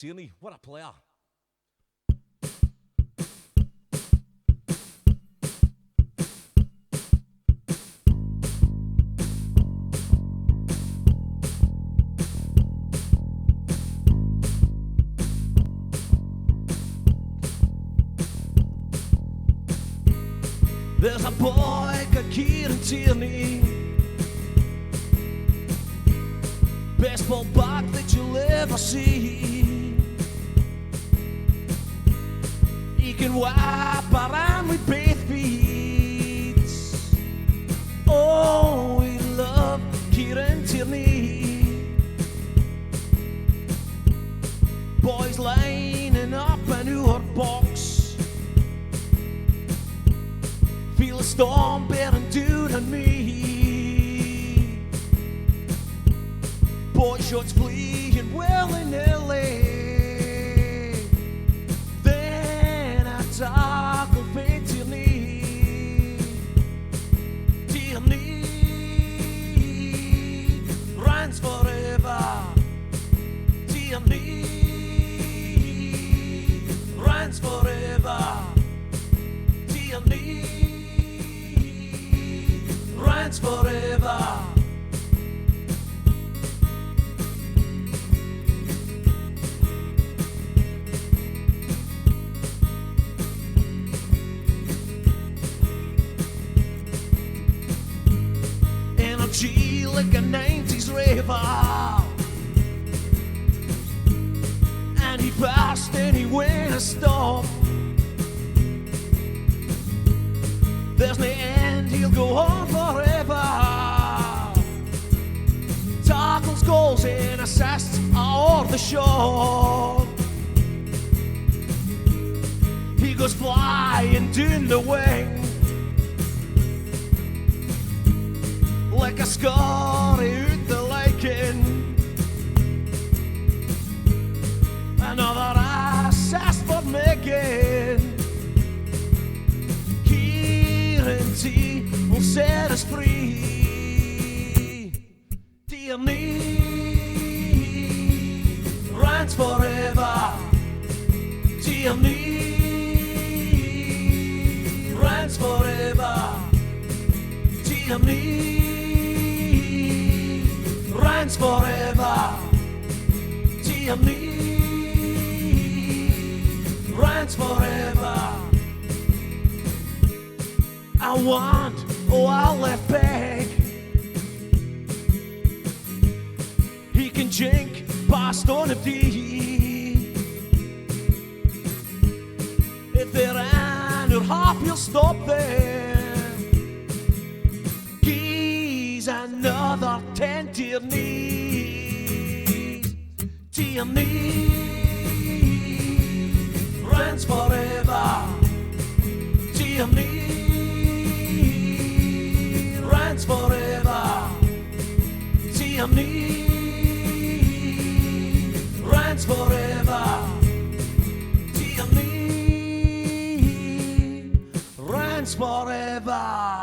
Tierney, what a player. There's a boy called Kieran Tierney, best ball back that you'll ever see. He can wipe around with both feet. Oh, we love Kieran Tierney. Boys lining up in our box, feel a storm bearing down on me. Boy shots fleeing willy-nilly. Then I tackle for Tierney. Tierney runs forever. Tierney runs forever. Tierney runs forever. Energy like a 90s raver, and he passed anywhere to stop. There's no end, he'll go on forever. Tackles, goals and assists are the shot. He goes flying down the wing like a Scotty out the liking. Another assist for Megan. Kieran T will set us free. Tierney runs forever. Tierney runs forever. Tierney runs forever. Tierney runs forever. I want, oh, I'll left back. He can jink past on a D. If they're on your half, he'll stop there. He's another 10 Tierney. Tierney runs forever. Tierney runs forever. Tierney runs forever. Tierney runs forever.